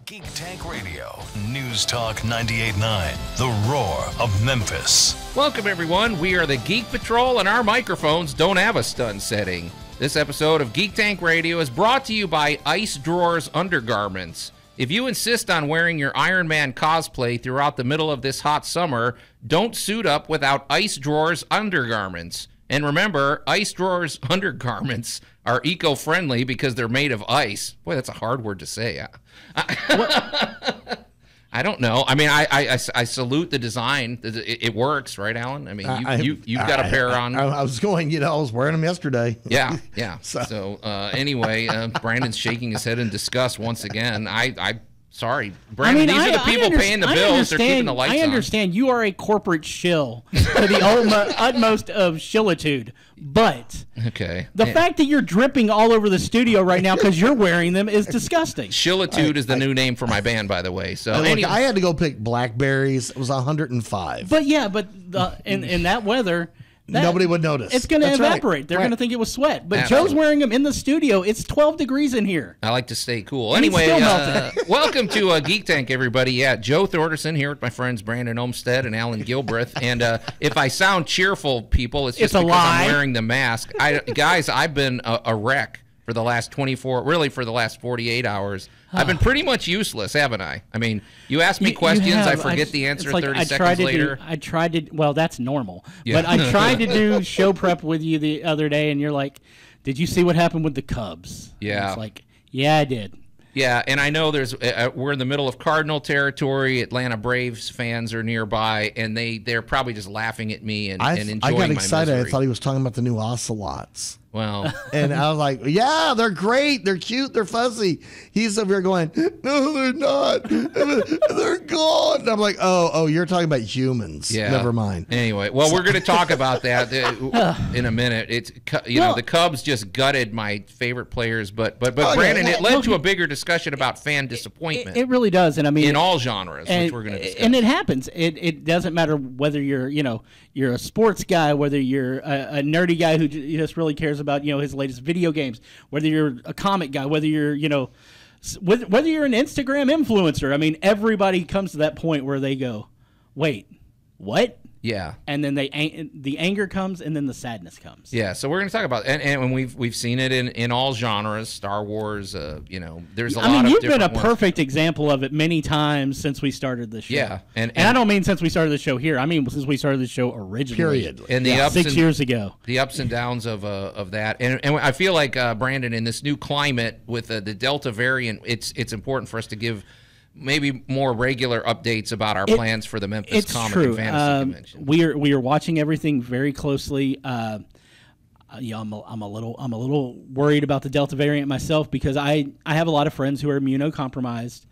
Geek Tank Radio, News Talk 98.9, The Roar of Memphis. Welcome, everyone. We are the Geek Patrol, and our microphones don't have a stun setting. This episode of Geek Tank Radio is brought to you by Ice Drawers Undergarments. If you insist on wearing your Iron Man cosplay throughout the middle of this hot summer, don't suit up without Ice Drawers Undergarments. And remember, Ice Drawers Undergarments are eco-friendly because they're made of ice. Boy, that's a hard word to say. I don't know. I mean, I salute the design. It works, right, Alan? I mean, you've got a pair on. I was going, I was wearing them yesterday. Yeah. So anyway, Brandon's shaking his head in disgust once again. Sorry, Brandon, these are the people paying the bills. They're keeping the lights on. I understand you are a corporate shill to the utmost of shillitude, but the fact that you're dripping all over the studio right now because you're wearing them is disgusting. Shillitude is the new name for my band, by the way. So anyway. I had to go pick blackberries. It was 105. But yeah, in that weather. Nobody would notice. It's going to evaporate. Right. They're going to think it was sweat. But Joe's wearing them in the studio. It's 12 degrees in here. I like to stay cool. Anyway, welcome to Geek Tank, everybody. Yeah, Joe Thorderson here with my friends Brandon Olmstead and Allan Gilbreth. And if I sound cheerful, people, it's just because I'm wearing the mask. Guys, I've been a wreck for the last 48 hours. I've been pretty much useless, haven't I? I mean, you ask me questions, I forget the answer 30 seconds later. Well, that's normal. Yeah. But I tried to do show prep with you the other day, and you're like, did you see what happened with the Cubs? Yeah. And it's like, yeah, I did. Yeah, and I know we're in the middle of Cardinal territory. Atlanta Braves fans are nearby, and they're probably just laughing at me and enjoying my misery. I got excited. I thought he was talking about the new ocelots. Well, and I was like, yeah, they're great. They're cute. They're fuzzy. He's over here going, no, they're not. They're gone. And I'm like, oh, you're talking about humans. Yeah. Never mind. Anyway, well, we're going to talk about that in a minute. It's the Cubs just gutted my favorite players, but Brandon, it led to a bigger discussion about fan disappointment. It really does, and I mean in all genres, which we're going to discuss. And it happens. It doesn't matter whether you're a sports guy, whether you're a nerdy guy who just really cares about his latest video games, whether you're a comic guy, whether you're whether you're an Instagram influencer. I mean, everybody comes to that point where they go, wait, what? Yeah. And then the anger comes, and then the sadness comes. Yeah. So we're going to talk about and we've seen it in all genres. Star Wars. There's a lot of different ones. You've been a perfect example of it many times since we started the show. Yeah. And I don't mean since we started the show here. I mean since we started the show originally. Period. And the 6 years ago. The ups and downs of that, and I feel like Brandon, in this new climate with the Delta variant, it's important for us to give maybe more regular updates about our plans for the Memphis Comic and Fantasy Convention. We are watching everything very closely. I'm a little worried about the Delta variant myself because I have a lot of friends who are immunocompromised.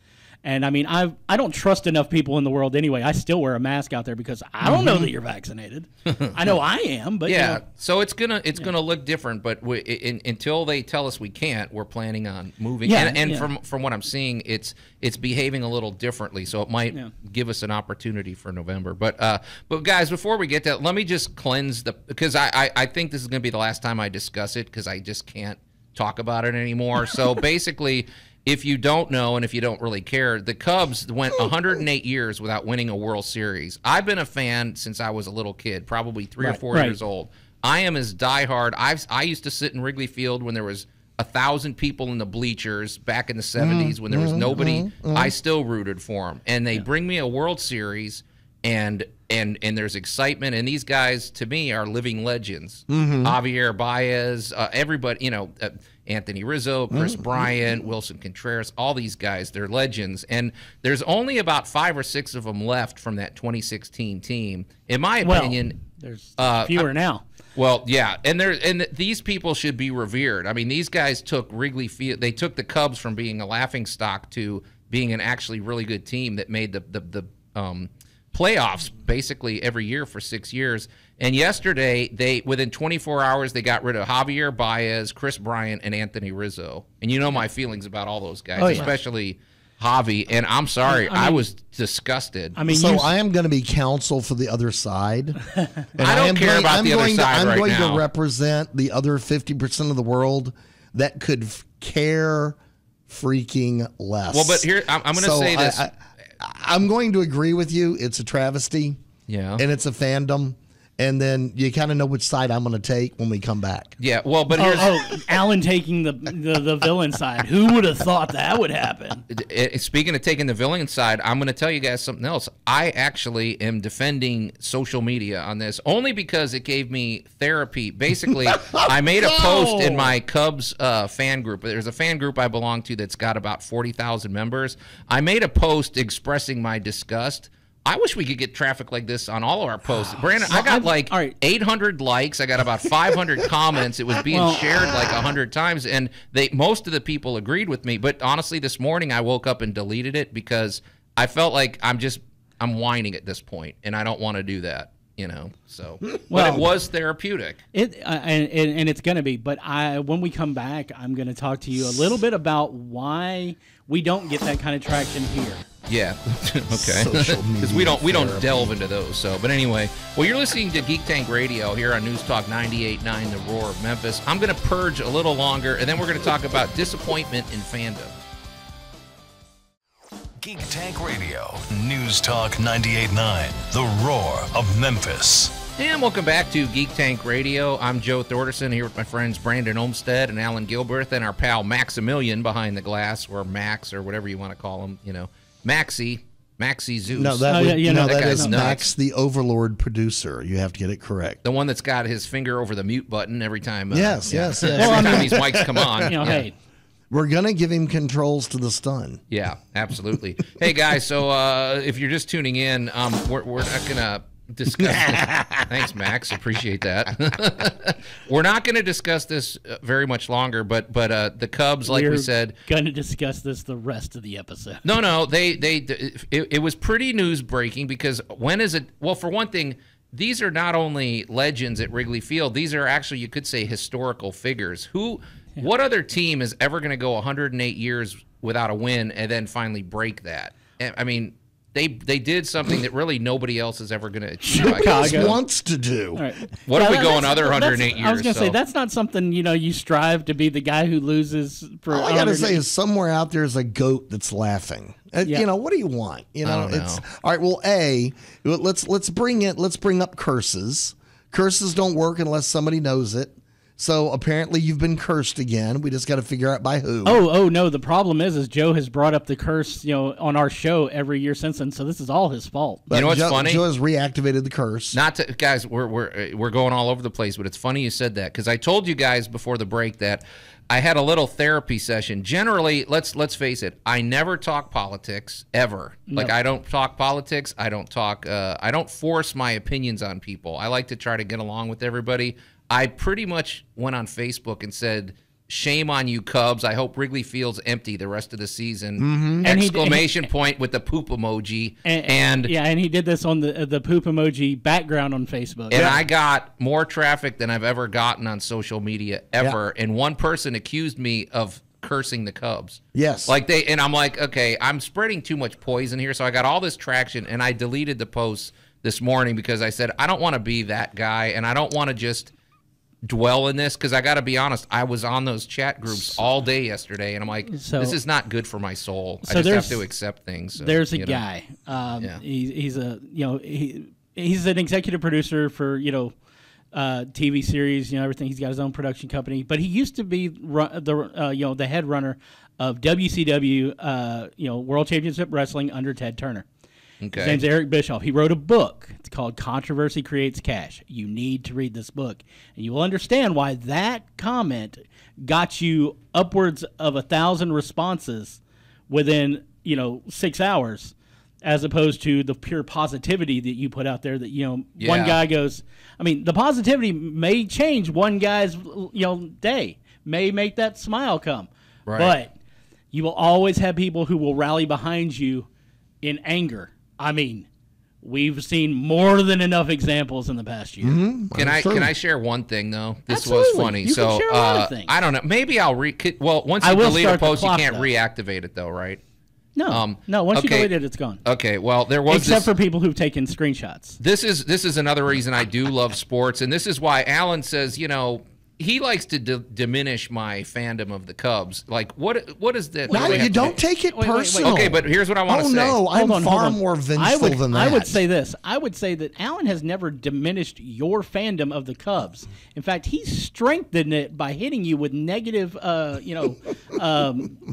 And I mean, I don't trust enough people in the world anyway. I still wear a mask out there because I don't know that you're vaccinated. I know I am, but yeah. So it's gonna look different. But until they tell us we can't, we're planning on moving. Yeah, and from what I'm seeing, it's behaving a little differently. So it might give us an opportunity for November. But guys, before we get to that, let me just cleanse because I think this is gonna be the last time I discuss it because I just can't talk about it anymore. So basically. If you don't know and if you don't really care, the Cubs went 108 years without winning a World Series. I've been a fan since I was a little kid, probably 3 or 4 years old. I am as diehard. I used to sit in Wrigley Field when there was 1,000 people in the bleachers back in the 70s when there was nobody. I still rooted for them. And they bring me a World Series, and there's excitement. And these guys, to me, are living legends. Javier Baez, everybody, Anthony Rizzo, Chris Bryant, Wilson Contreras, all these guys, they're legends. And there's only about 5 or 6 of them left from that 2016 team. In my opinion, there's fewer now. Well, yeah, and these people should be revered. I mean, these guys took Wrigley Field. They took the Cubs from being a laughingstock to being an actually really good team that made the playoffs basically every year for 6 years. And yesterday, within 24 hours, they got rid of Javier Baez, Chris Bryant, and Anthony Rizzo. And you know my feelings about all those guys, especially Javi. And I'm sorry, I was disgusted. I mean, so I am going to be counsel for the other side. And I don't care about the other side right now. I'm going to represent the other 50% of the world that could care freaking less. Well, but here I'm going to say this. I'm going to agree with you. It's a travesty. Yeah. And it's a fandom. And then you kind of know which side I'm going to take when we come back. Yeah, well, but here's... Allan taking the villain side. Who would have thought that would happen? Speaking of taking the villain side, I'm going to tell you guys something else. I actually am defending social media on this only because it gave me therapy. Basically, I made a post in my Cubs fan group. There's a fan group I belong to that's got about 40,000 members. I made a post expressing my disgust. I wish we could get traffic like this on all of our posts. Brandon, I got like 800 likes. I got about 500 comments. It was being shared like 100 times, and most of the people agreed with me. But honestly, this morning I woke up and deleted it because I felt like I'm whining at this point, and I don't want to do that. So but it was therapeutic. And it's going to be. But when we come back, I'm going to talk to you a little bit about why we don't get that kind of traction here. Yeah, okay. Because we don't delve into those. So, but anyway, well, you're listening to Geek Tank Radio here on News Talk 98.9, The Roar of Memphis. I'm going to purge a little longer, and then we're going to talk about disappointment in fandom. Geek Tank Radio, News Talk 98.9, The Roar of Memphis. And welcome back to Geek Tank Radio. I'm Joe Thorderson here with my friends Brandon Olmstead and Allan Gilbert and our pal Maximilian behind the glass, or Max, or whatever you want to call him, Maxie Zeus. No, that is Max, the Overlord producer. You have to get it correct. The one that's got his finger over the mute button every time. Yes. Every time these mics come on. Hey. We're going to give him controls to the stun. Yeah, absolutely. Hey, guys, so if you're just tuning in, we're not going to discuss this. Thanks, Max. Appreciate that. We're not going to discuss this very much longer, but the Cubs, like we said, going to discuss this the rest of the episode. No, it was pretty news breaking because when is it? Well, for one thing, these are not only legends at Wrigley Field; these are actually, you could say, historical figures. What other team is ever going to go 108 years without a win and then finally break that? I mean, they did something that really nobody else is ever going to achieve. Chicago wants to do. Right. What if we go another 108 years? I was going to say, that's not something, you strive to be the guy who loses for. All I got to say is somewhere out there is a goat that's laughing. What do you want? I don't know. All right. Well, let's bring up curses. Curses don't work unless somebody knows it. So apparently you've been cursed again. We just got to figure out by who. Oh no! The problem is Joe has brought up the curse, on our show every year since then. So this is all his fault. But you know what's funny? Joe has reactivated the curse. Guys, we're going all over the place, but it's funny you said that because I told you guys before the break that I had a little therapy session. Generally, let's face it, I never talk politics ever. No. Like I don't talk politics. I don't force my opinions on people. I like to try to get along with everybody. I pretty much went on Facebook and said, "Shame on you, Cubs. I hope Wrigley Field's empty the rest of the season." Mm-hmm. Exclamation point with the poop emoji. And he did this on the poop emoji background on Facebook. And I got more traffic than I've ever gotten on social media ever. Yeah. And one person accused me of cursing the Cubs. Yes. And I'm like, okay, I'm spreading too much poison here. So I got all this traction, and I deleted the post this morning because I said, I don't want to be that guy, and I don't want to just dwell in this because I got to be honest, I was on those chat groups all day yesterday, and I'm like, this is not good for my soul. I just have to accept things. So, there's a guy. He's an executive producer for TV series, everything. He's got his own production company, but he used to be the head runner of WCW, World Championship Wrestling under Ted Turner. Okay. His name's Eric Bischoff. He wrote a book. It's called Controversy Creates Cash. You need to read this book, and you will understand why that comment got you upwards of 1,000 responses within 6 hours, as opposed to the pure positivity that you put out there. That one guy goes. I mean, the positivity may change one guy's day, may make that smile come, right. But you will always have people who will rally behind you in anger. I mean, we've seen more than enough examples in the past year. Mm-hmm. Can I share one thing though? This Absolutely. was funny. You can share a lot of things. I don't know. Maybe I'll once you delete a post, you can't reactivate it though, right? No. Once you delete it, it's gone. Okay. Well, there was except for people who've taken screenshots. This is another reason I do love sports, and this is why Allan says, he likes to diminish my fandom of the Cubs. Like, what is that? No, you don't take it personal. Okay, but here's what I want to say. Oh, no, I'm far more vengeful than that. I would say this. I would say that Allan has never diminished your fandom of the Cubs. In fact, he's strengthened it by hitting you with negative,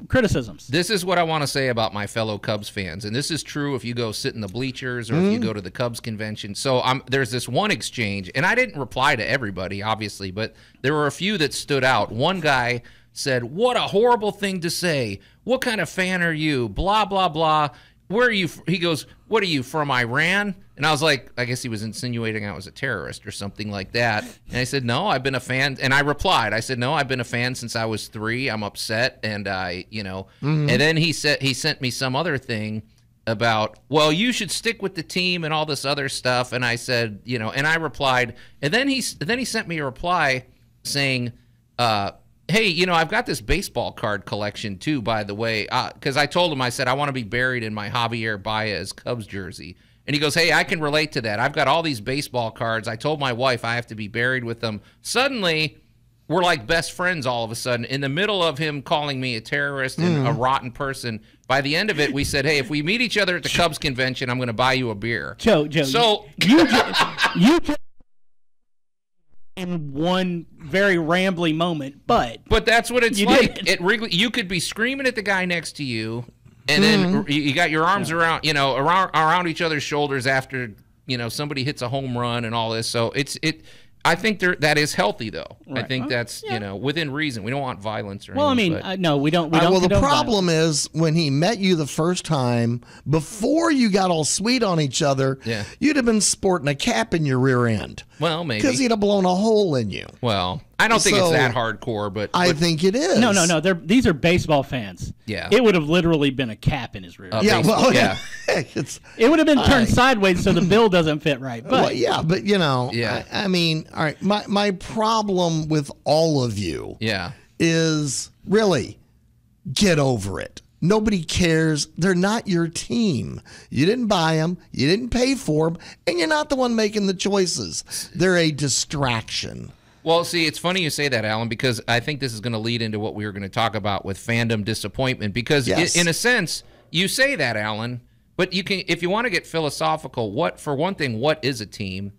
criticisms. This is what I want to say about my fellow Cubs fans, and this is true if you go sit in the bleachers or if you go to the Cubs convention. So there's this one exchange, and I didn't reply to everybody, obviously, but there were a few that stood out. One guy said, "What a horrible thing to say. What kind of fan are you? Blah, blah, blah. Where are you?" He goes, "What are you, from Iran?" And I was like, I guess he was insinuating I was a terrorist or something like that. And I said, "No, I've been a fan." And I replied, I said, "No, I've been a fan since I was 3. I'm upset." And and then he sent me some other thing about, "Well, you should stick with the team," and all this other stuff. And I said, and I replied, and then he sent me a reply saying, "Hey, I've got this baseball card collection too, by the way," because I told him, I said, "I want to be buried in my Javier Baez Cubs jersey." And he goes, "Hey, I can relate to that. I've got all these baseball cards. I told my wife I have to be buried with them." Suddenly, we're like best friends all of a sudden. In the middle of him calling me a terrorist and a rotten person, by the end of it, we said, "Hey, if we meet each other at the Cubs convention, I'm going to buy you a beer." Joe, so you in one very rambly moment, but that's what it's like. At Wrigley, you could be screaming at the guy next to you, and then you got your arms around around each other's shoulders after somebody hits a home run and all this. So I think that is healthy, though. Right. I think that's within reason. We don't want violence or anything. Well, I mean, no, we don't. Well, the problem is when he met you the first time, before you got all sweet on each other, you'd have been sporting a cap in your rear end. Well, maybe because he'd have blown a hole in you. Well, I don't think it's that hardcore, but I think it is. No. These are baseball fans. Yeah, it would have literally been a cap in his rear. Yeah, well, yeah. It would have been turned sideways so the bill doesn't fit right. But I mean, all right. My problem with all of you, is really get over it. Nobody cares. They're not your team. You didn't buy them. You didn't pay for them. And you're not the one making the choices. They're a distraction. Well, see, it's funny you say that, Allan, because I think this is going to lead into what we were going to talk about with fandom disappointment. Because in a sense, you say that, Allan, but you can, if you want to get philosophical, for one thing, what is a team?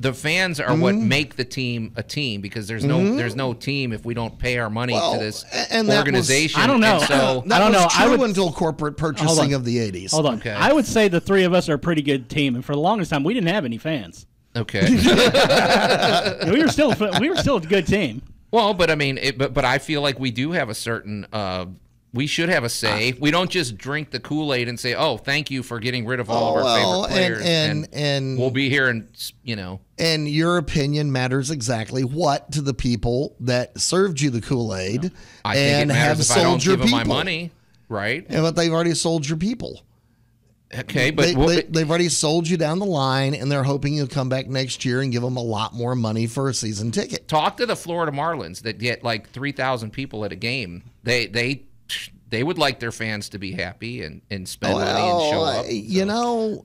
The fans are what make the team a team, because there's no team if we don't pay our money to this organization. I don't know. I don't know. I would until corporate purchasing of the 80s. Hold on. Okay. I would say the three of us are a pretty good team, and for the longest time, we didn't have any fans. Okay. we were still a good team. Well, but I mean, but I feel like we do have a certain. We should have a say. We don't just drink the Kool-Aid and say, "Oh, thank you for getting rid of all of our favorite players," and we'll be here, and And your opinion matters exactly what to the people that served you the Kool-Aid, I think it matters if I don't give them my money, right? But they've already sold your people. Okay, but they've already sold you down the line, and they're hoping you'll come back next year and give them a lot more money for a season ticket. Talk to the Florida Marlins that get like 3,000 people at a game. They would like their fans to be happy and spend money and show up. So.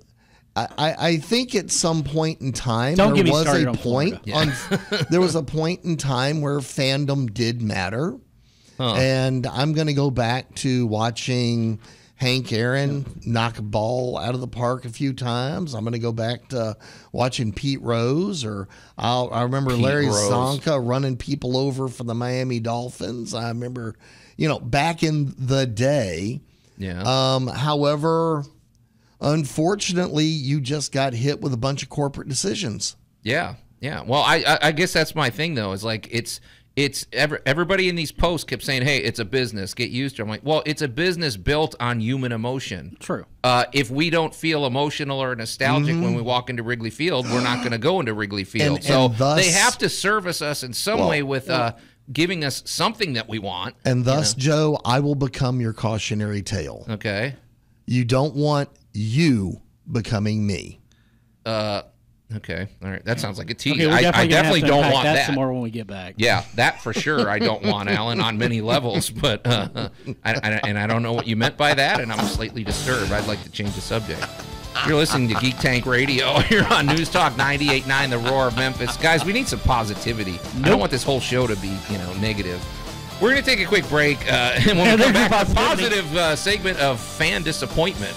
I think at some point in time there was a point in time where fandom did matter, and I'm going to go back to watching Hank Aaron knock a ball out of the park a few times. I'm going to go back to watching Pete Rose, or I remember Larry Zonka running people over for the Miami Dolphins. I remember, back in the day. Yeah. However, unfortunately, you just got hit with a bunch of corporate decisions. Yeah. Yeah. Well, I guess that's my thing, though, is like everybody in these posts kept saying, "Hey, it's a business. Get used to it." I'm like, well, it's a business built on human emotion. True. If we don't feel emotional or nostalgic when we walk into Wrigley Field, we're not going to go into Wrigley Field. So thus, they have to service us in some way with giving us something that we want. And thus, Joe, I will become your cautionary tale. Okay. You don't want you becoming me. Okay. All right. That sounds like a tease. Okay, I definitely don't want that. Some more when we get back. Yeah, that for sure. I don't want, Allan, on many levels. But I don't know what you meant by that, and I'm slightly disturbed. I'd like to change the subject. You're listening to Geek Tank Radio here on News Talk 98.9, The Roar of Memphis. Guys, we need some positivity. I don't want this whole show to be, negative. We're going to take a quick break, and when we come back, a positive segment of fan disappointment.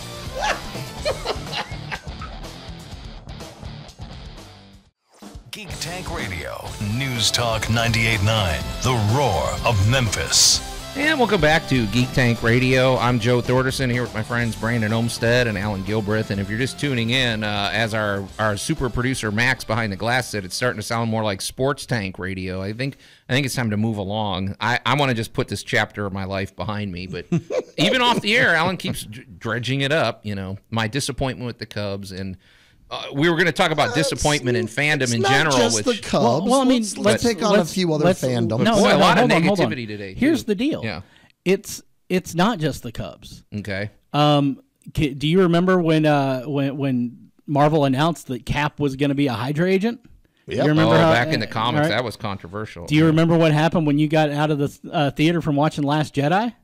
Geek Tank Radio, News Talk 98.9, The Roar of Memphis. And welcome back to Geek Tank Radio. I'm Joe Thorderson here with my friends Brandon Olmstead and Allan Gilbreth. And if you're just tuning in, as our super producer Max behind the glass said, it's starting to sound more like Sports Tank Radio. I think it's time to move along. I want to just put this chapter of my life behind me. But even off the air, Allan keeps dredging it up. My disappointment with the Cubs, and we were going to talk about disappointment in fandom in general. Not just the Cubs. Well, I mean, let's take on a few other fandoms. A lot of negativity today. Here's the deal. Yeah, it's not just the Cubs. Okay. Do you remember when Marvel announced that Cap was going to be a Hydra agent? Yeah. You remember back in the comics, that was controversial. Do you remember what happened when you got out of the theater from watching Last Jedi?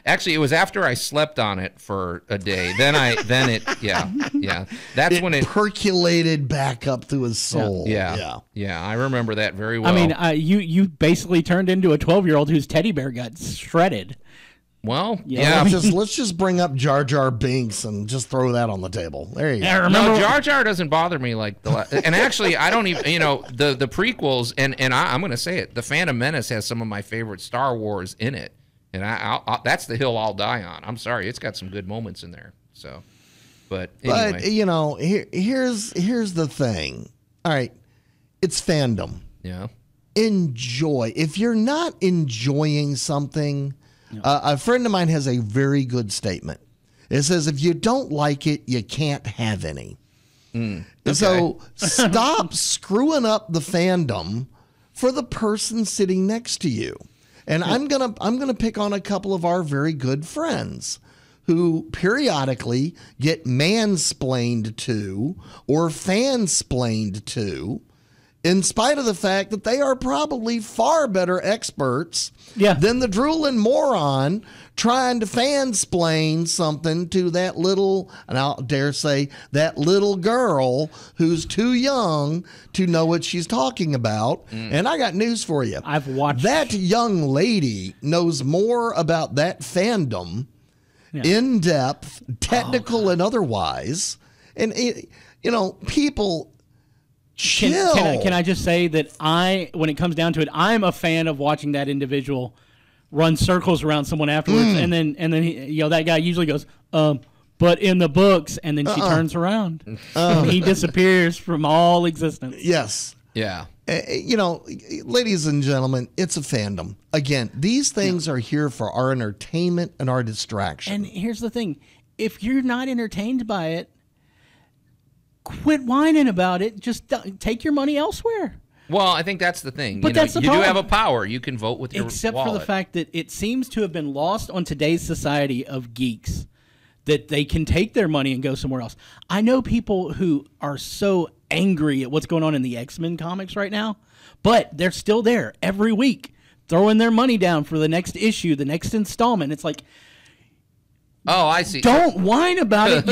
Actually, it was after I slept on it for a day. That's when it percolated back up through his soul. Yeah. I remember that very well. I mean, you basically turned into a 12-year-old whose teddy bear got shredded. Well, let's just bring up Jar Jar Binks and just throw that on the table. There you go. No, Jar Jar doesn't bother me like and actually, I don't even, the prequels, and I'm going to say it, the Phantom Menace has some of my favorite Star Wars in it. And that's the hill I'll die on. I'm sorry, it's got some good moments in there. So, but anyway. Here's the thing. All right, it's fandom. Yeah. Enjoy. If you're not enjoying something, a friend of mine has a very good statement. It says, if you don't like it, you can't have any. Okay. So stop screwing up the fandom for the person sitting next to you. And I'm gonna pick on a couple of our very good friends who periodically get mansplained to or fansplained to, in spite of the fact that they are probably far better experts than the drooling moron trying to fansplain something to that little, and I'll dare say, that little girl who's too young to know what she's talking about. And I got news for you. I've watched. That young lady knows more about that fandom, in depth, technical and otherwise. And, people... Chill. Can I just say that when it comes down to it, I'm a fan of watching that individual run circles around someone afterwards, and then that guy usually goes, but in the books, and then she turns around, and he disappears from all existence. Yes. Yeah. Ladies and gentlemen, it's a fandom. Again, these things are here for our entertainment and our distraction. And here's the thing: if you're not entertained by it, quit whining about it. Just take your money elsewhere. Well, I think that's the thing. But that's the you problem. Do have a power. You can vote with your Except wallet. for the fact that it seems to have been lost on today's society of geeks that they can take their money and go somewhere else. I know people who are so angry at what's going on in the X-Men comics right now, but they're still there every week throwing their money down for the next issue, the next installment. It's like... Oh, I see. Don't whine about it.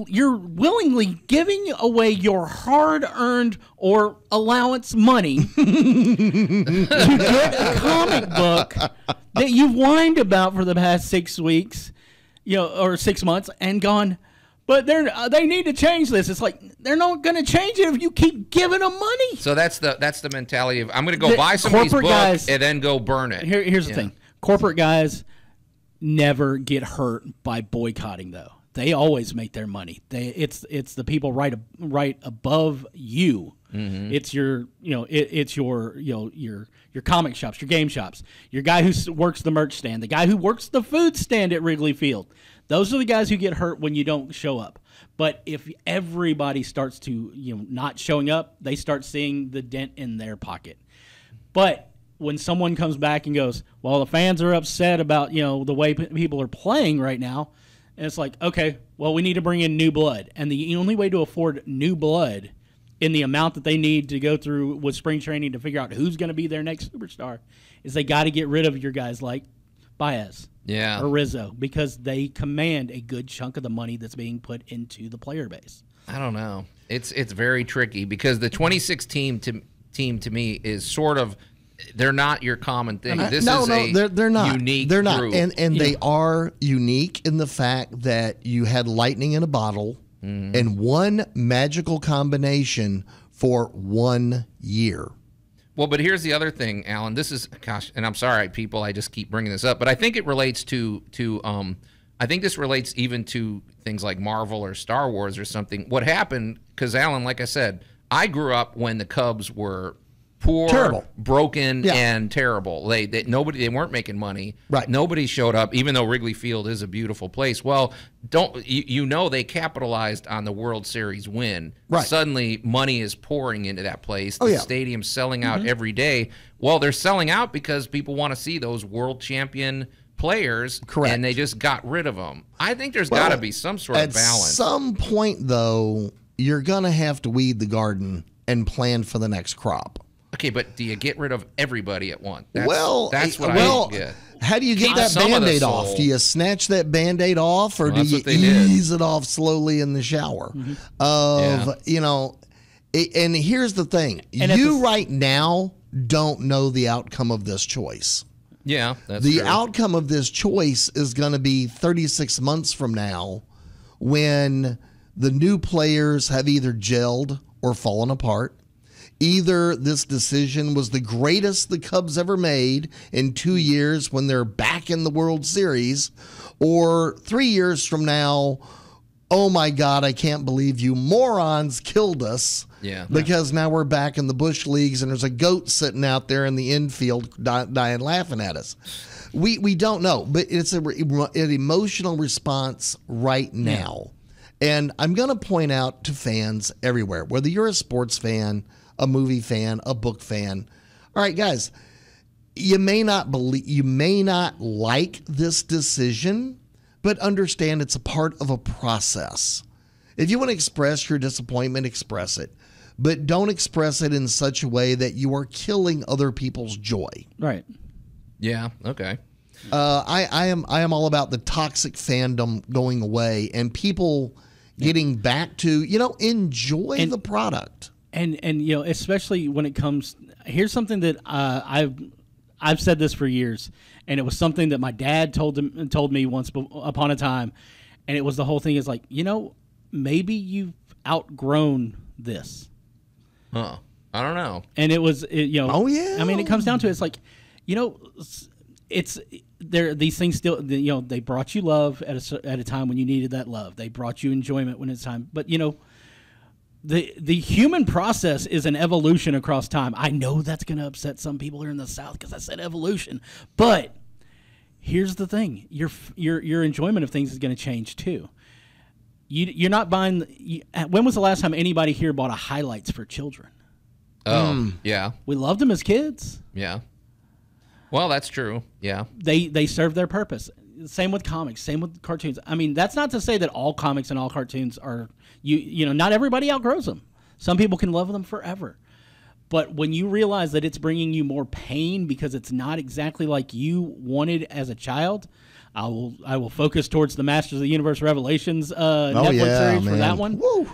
You're willingly giving away your hard-earned or allowance money to get a comic book that you've whined about for the past 6 weeks, or 6 months, and gone. But they need to change this. It's like they're not going to change it if you keep giving them money. So that's the mentality of I'm going to go buy somebody's book and then go burn it. Here's the thing: corporate guys never get hurt by boycotting, though. They always make their money. It's the people right above you. Mm-hmm. It's your your comic shops, your game shops, your guy who works the merch stand, the guy who works the food stand at Wrigley Field. Those are the guys who get hurt when you don't show up. But if everybody starts to not showing up, they start seeing the dent in their pocket. But when someone comes back and goes, well, the fans are upset about, the way people are playing right now, and it's like, okay, well, we need to bring in new blood. And the only way to afford new blood in the amount that they need to go through with spring training to figure out who's going to be their next superstar is they got to get rid of your guys like Baez. Yeah. Or Rizzo, because they command a good chunk of the money that's being put into the player base. I don't know. It's very tricky because the 26 team to me is sort of, they're not your common thing. This is they're not unique They're not, group. and they are unique in the fact that you had lightning in a bottle and one magical combination for 1 year. Well, but here's the other thing, Alan. This is, gosh, and I'm sorry, people, I just keep bringing this up, but I think it relates to I think this relates even to things like Marvel or Star Wars or something. What happened, because Alan, like I said, I grew up when the Cubs were poor, terrible, broken, and terrible. They weren't making money. Right. Nobody showed up, even though Wrigley Field is a beautiful place. Well, they capitalized on the World Series win. Right. Suddenly, money is pouring into that place. Oh, The yeah. stadium's selling out every day. Well, they're selling out because people want to see those world champion players. Correct. And they just got rid of them. I think there's got to be some sort of balance. At some point, though, you're going to have to weed the garden and plan for the next crop. Okay, but do you get rid of everybody at once? That's what I don't get. How do you get Keep that some of the Band-Aid soul. off? Do you snatch that Band-Aid off, or do that's you what they did. ease it off slowly in the shower? And here's the thing. You right now don't know the outcome of this choice. Yeah, that's The true. outcome of this choice is going to be 36 months from now when the new players have either gelled or fallen apart. Either this decision was the greatest the Cubs ever made in 2 years when they're back in the World Series, or 3 years from now, oh my God, I can't believe you morons killed us. Yeah. Because now we're back in the Bush Leagues and there's a goat sitting out there in the infield dying laughing at us. We don't know, but it's an emotional response right now. And I'm going to point out to fans everywhere, whether you're a sports fan, a movie fan, a book fan. All right, guys, you may not like this decision, but understand it's a part of a process. If you want to express your disappointment, express it, but don't express it in such a way that you are killing other people's joy. Right. Yeah. Okay. I am all about the toxic fandom going away and people getting back to, enjoy the product. And especially when it comes, here's something that I've said this for years, and it was something that my dad told me once upon a time, and it was the whole thing is like, maybe you've outgrown this. Huh. I don't know. And it was, oh yeah. I mean, it comes down to it's like, it's there. These things still, they brought you love at a time when you needed that love. They brought you enjoyment when it's time, but The human process is an evolution across time. I know that's going to upset some people here in the South because I said evolution, but here's the thing: your enjoyment of things is going to change too. You're not buying. When was the last time anybody here bought a highlights for children? Oh, yeah, we loved them as kids. Yeah. Well, that's true. Yeah. They serve their purpose. Same with comics. Same with cartoons. I mean, that's not to say that all comics and all cartoons are. Not everybody outgrows them. Some people can love them forever. But when you realize that it's bringing you more pain because it's not exactly like you wanted as a child, I will focus towards the Masters of the Universe Revelations Netflix series for that one. Woo.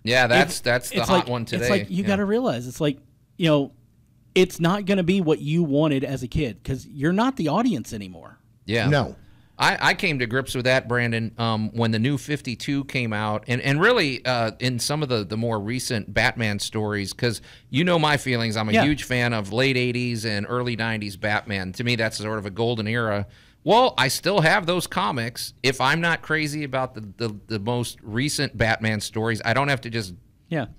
Yeah, that's the hot one today. It's like you got to realize it's like it's not going to be what you wanted as a kid because you're not the audience anymore. Yeah. No. I came to grips with that, Brandon, when the new 52 came out, and really in some of the more recent Batman stories, because my feelings. I'm a huge fan of late 80s and early 90s Batman. To me, that's sort of a golden era. Well, I still have those comics. If I'm not crazy about the most recent Batman stories, I don't have to just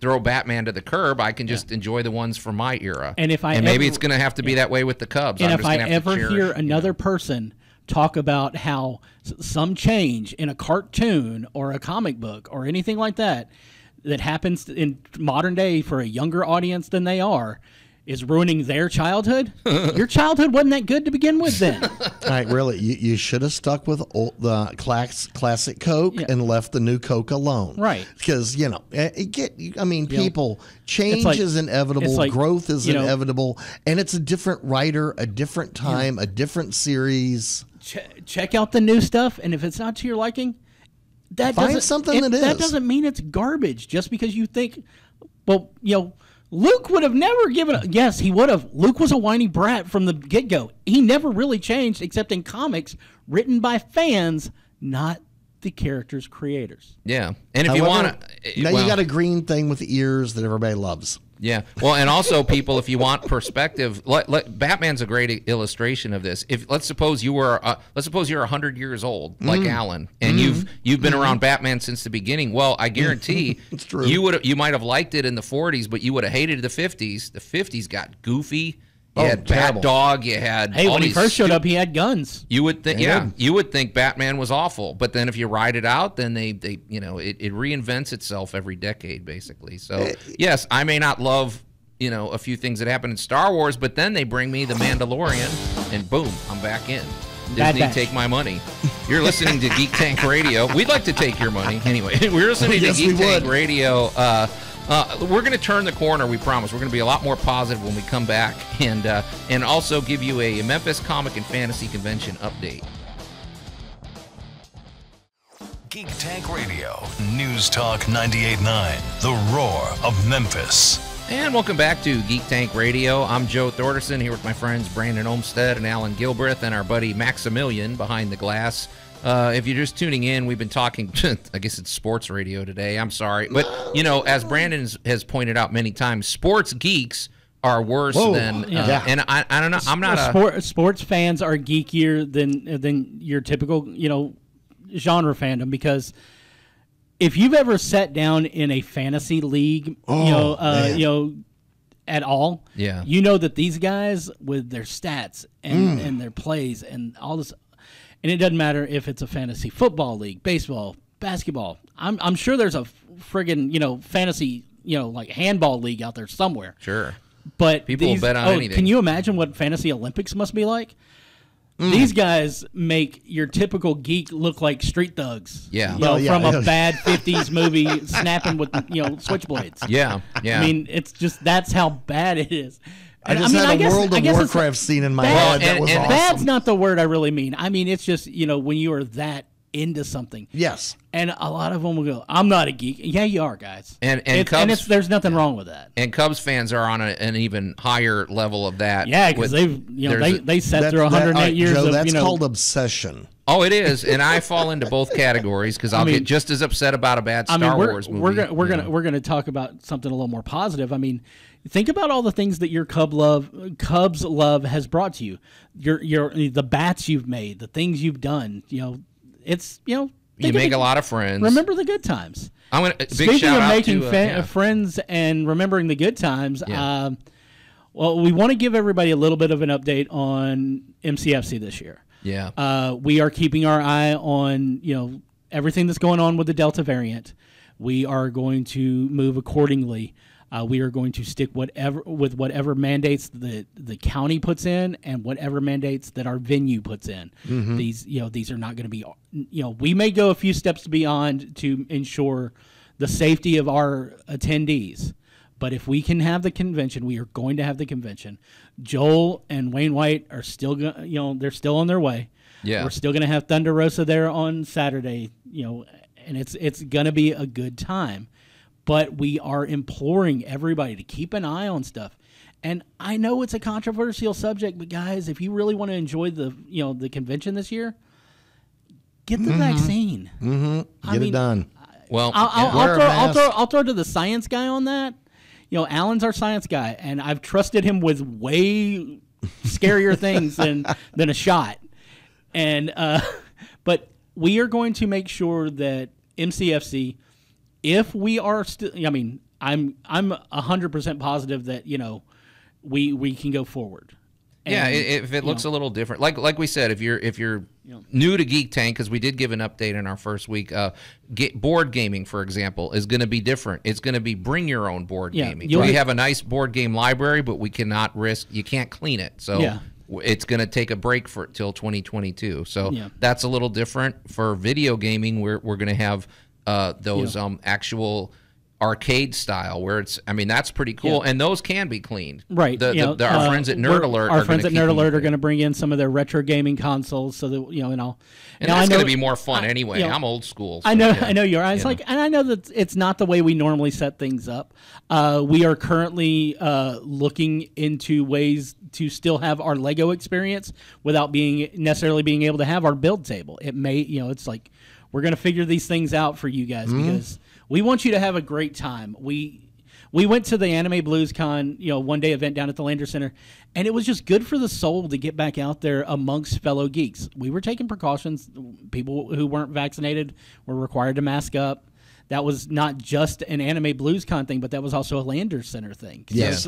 throw Batman to the curb. I can just enjoy the ones from my era. And maybe it's going to have to be that way with the Cubs. And if I ever hear another person talk about how some change in a cartoon or a comic book or anything like that happens in modern day for a younger audience than they are is ruining their childhood, your childhood wasn't that good to begin with then. All right, really, you should have stuck with the classic Coke and left the new Coke alone. Right. Because, people, change is inevitable, growth is inevitable, and it's a different writer, a different time, a different series. check out the new stuff, and if it's not to your liking, that doesn't mean it's garbage. Just because you think, well, Luke would have never given. Yes, he would have. Luke was a whiny brat from the get-go. He never really changed, except in comics written by fans, not the character's creators. Yeah, and if you want to, now you got a green thing with ears that everybody loves. Yeah, well, and also, people, if you want perspective, Batman's a great illustration of this. Let's suppose you're 100 years old, like Allan, and you've been around Batman since the beginning. Well, I guarantee it's true. You might have liked it in the 40s, but you would have hated the 50s. The 50s got goofy. You had terrible. Bat Dog. You had when he first showed up, he had guns. You would think, you would think Batman was awful, but then if you ride it out, then it reinvents itself every decade, basically. So yes, I may not love a few things that happen in Star Wars, but then they bring me the Mandalorian, and boom, I'm back in. Disney, take my money. You're listening to Geek Tank Radio. We'd like to take your money anyway. We're listening to Geek Tank Radio. We're going to turn the corner, we promise. We're going to be a lot more positive when we come back, and also give you a Memphis Comic and Fantasy Convention update. Geek Tank Radio, News Talk 98.9, The Roar of Memphis. And welcome back to Geek Tank Radio. I'm Joe Thorderson here with my friends Brandon Olmstead and Allan Gilbreth and our buddy Maximilian behind the glass. If you're just tuning in, we've been talking, I guess it's sports radio today. I'm sorry. But, as Brandon has pointed out many times, sports geeks are worse than, and I don't know, I'm not sports fans are geekier than your typical, genre fandom, because if you've ever sat down in a fantasy league, at all, you know that these guys with their stats and their plays and all this. And it doesn't matter if it's a fantasy football league, baseball, basketball. I'm sure there's a friggin', fantasy, like handball league out there somewhere. Sure. But people will bet on anything. Can you imagine what fantasy Olympics must be like? These guys make your typical geek look like street thugs. Yeah. From a bad 50s movie snapping with, switchblades. Yeah. I mean, it's just, that's how bad it is. I had a World of Warcraft scene in my head. That was awesome. Bad's not the word I really mean. I mean, it's just, when you are that into something. Yes. And a lot of them will go, I'm not a geek. Yeah, you are, guys. And Cubs, there's nothing wrong with that. And Cubs fans are on an even higher level of that. Yeah, because they sat through 108 years Joe, of, that's called obsession. Oh, it is, and I fall into both categories because I'll get just as upset about a bad Star Wars movie. We're gonna talk about something a little more positive. I mean, think about all the things that your Cubs love has brought to you. The bats you've made, the things you've done. It's you make a lot of friends. Remember the good times. I'm gonna Speaking of making friends and remembering the good times. Yeah. Well, we want to give everybody a little bit of an update on MCFC this year. Yeah. We are keeping our eye on, everything that's going on with the Delta variant. We are going to move accordingly. We are going to stick with whatever mandates the county puts in and whatever mandates that our venue puts in. Mm-hmm. These are not going to be, we may go a few steps beyond to ensure the safety of our attendees. But if we can have the convention, we are going to have the convention. Joel and Wayne White are still, they're still on their way. Yeah, we're still going to have Thunder Rosa there on Saturday. And it's going to be a good time. But we are imploring everybody to keep an eye on stuff. And I know it's a controversial subject, but guys, if you really want to enjoy the convention this year, get the vaccine. Mm-hmm. Get it done. Well, I'll throw to the science guy on that. Allan's our science guy, and I've trusted him with way scarier things than a shot. And but we are going to make sure that MCFC, if we are still, I'm 100% positive that we can go forward. And, if it looks a little different, like we said, if you're new to Geek Tank, because we did give an update in our first week, board gaming, for example, is going to be different. It's going to be bring your own board gaming. We have a nice board game library, but we cannot you can't clean it. So it's going to take a break till 2022. So that's a little different. For video gaming, we're going to have those actual arcade style, where it's, I mean, that's pretty cool, and those can be cleaned. Right. Our friends at Nerd Alert, our friends at Nerd Alert are going to bring in some of their retro gaming consoles, so that and that's going to be more fun anyway. I'm old school. So, I know you are. And I know that it's not the way we normally set things up. We are currently looking into ways to still have our Lego experience without necessarily being able to have our build table. It may, it's like we're going to figure these things out for you guys because we want you to have a great time. We went to the Anime Blues Con, one day event down at the Lander Center, and it was just good for the soul to get back out there amongst fellow geeks. We were taking precautions. People who weren't vaccinated were required to mask up. That was not just an Anime Blues Con thing, but that was also a Lander Center thing. Yes.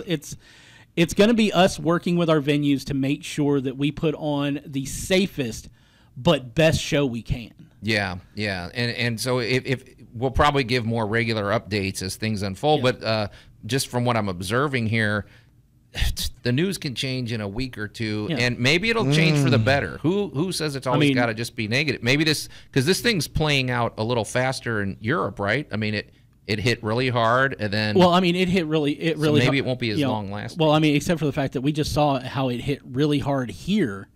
It's going to be us working with our venues to make sure that we put on the safest but best show we can. Yeah. And so if we'll probably give more regular updates as things unfold, but just from what I'm observing here, the news can change in a week or two, and maybe it'll change for the better. Who says it's always got to just be negative? Maybe because this thing's playing out a little faster in Europe, right? I mean, it hit really hard, and then it hit really so maybe it won't be as long lasting. Well, except for the fact that we just saw how it hit really hard here,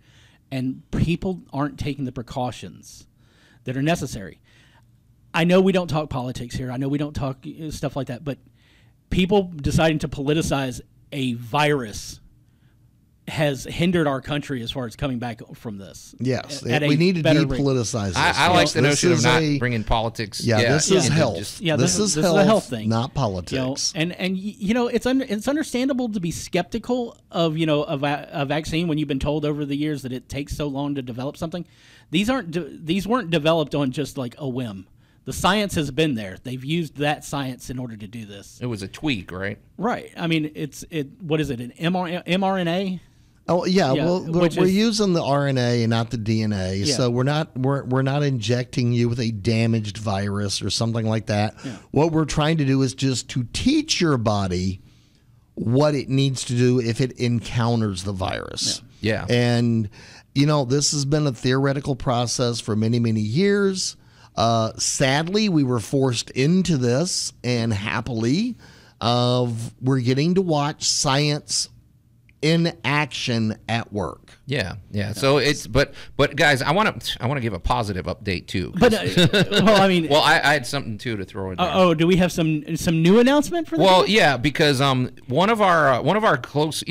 and people aren't taking the precautions that are necessary. I know we don't talk politics here. I know we don't talk stuff like that, but people deciding to politicize a virus has hindered our country as far as coming back from this. Yes, we need to depoliticize this. I like the notion of not bringing politics. This is health. This is health, a health thing, not politics. And it's understandable to be skeptical of a vaccine when you've been told over the years that it takes so long to develop something. These weren't developed on just like a whim. The science has been there. They've used that science in order to do this. It was a tweak, right? Right. I mean, what is it? An mRNA? Oh yeah, well we're using the RNA and not the DNA, so we're not injecting you with a damaged virus or something like that. Yeah. What we're trying to do is just to teach your body what it needs to do if it encounters the virus. Yeah. And this has been a theoretical process for many, many years. Sadly, we were forced into this, and happily, we're getting to watch science in action at work. Yeah. So but guys, I want to give a positive update too. But I had something too to throw in there. Oh, do we have some new announcement for that? Well, yeah, because one of our close,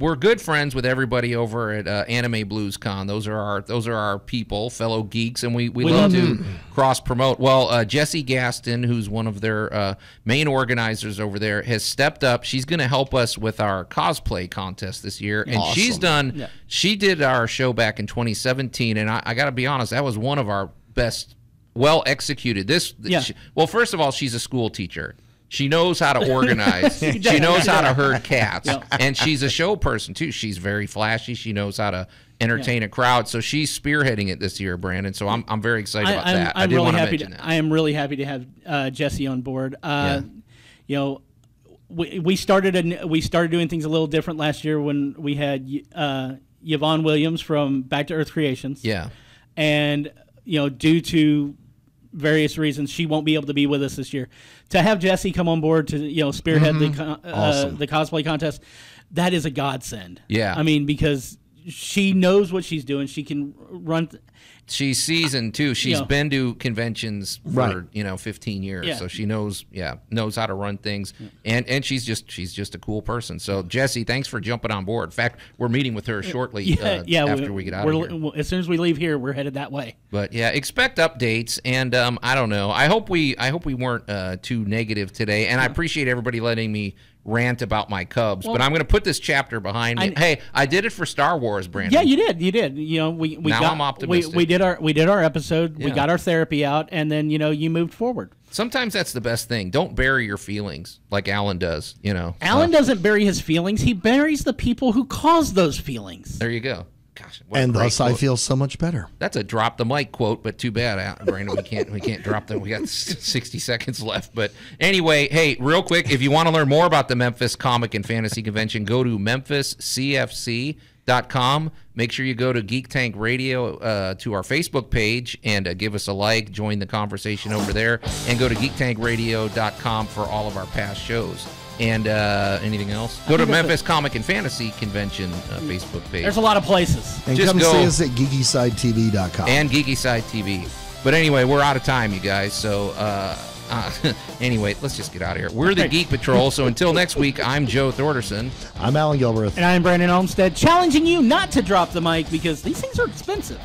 we're good friends with everybody over at Anime Blues Con. Those are our people, fellow geeks, and we love to cross promote. Well, Jessie Gaston, who's one of their main organizers over there, has stepped up. She's going to help us with our cosplay contest this year, and awesome. She did our show back in 2017, and I got to be honest, that was one of our best, well executed. Well, first of all, she's a school teacher. She knows how to organize. She knows how to herd cats. And she's a show person, too. She's very flashy. She knows how to entertain a crowd. So she's spearheading it this year, Brandon. So I'm very excited about that. I did want to mention that. I am really happy to have Jessie on board. We started doing things a little different last year when we had Yvonne Williams from Back to Earth Creations. Yeah. And, due to various reasons, she won't be able to be with us this year. To have Jessie come on board to spearhead the cosplay contest, that is a godsend. Yeah, I mean, because she knows what she's doing. She can run. She's seasoned too. She's been to conventions for 15 years, so she knows how to run things, and she's just a cool person. So Jessie, thanks for jumping on board. In fact, we're meeting with her shortly after we get out of here. As soon as we leave here, we're headed that way. But expect updates, and I don't know. I hope we weren't too negative today, and I appreciate everybody letting me rant about my Cubs, but I'm going to put this chapter behind me. Hey, I did it for Star Wars, Brandon. Yeah, you did. I'm optimistic. We did our episode. We got our therapy out, and then you moved forward. Sometimes that's the best thing. Don't bury your feelings like Allan does. Allan doesn't bury his feelings. He buries the people who cause those feelings. There you go. gosh. And thus I feel so much better. That's a drop the mic quote, but too bad, Brandon. We can't drop them. We got 60 seconds left. But anyway, hey, real quick, if you want to learn more about the Memphis Comic and Fantasy Convention, go to memphiscfc.com. Make sure you go to Geek Tank Radio to our Facebook page and give us a like. Join the conversation over there. And go to geektankradio.com for all of our past shows. And anything else? Go to Memphis Comic and Fantasy Convention Facebook page. There's a lot of places. And just come see us at geekysidetv.com. And Geeky Side TV. But anyway, we're out of time, you guys. So anyway, let's just get out of here. We're the Geek Patrol. So until next week, I'm Joe Thorderson. I'm Allan Gilbreth. And I'm Brandon Olmstead, challenging you not to drop the mic because these things are expensive.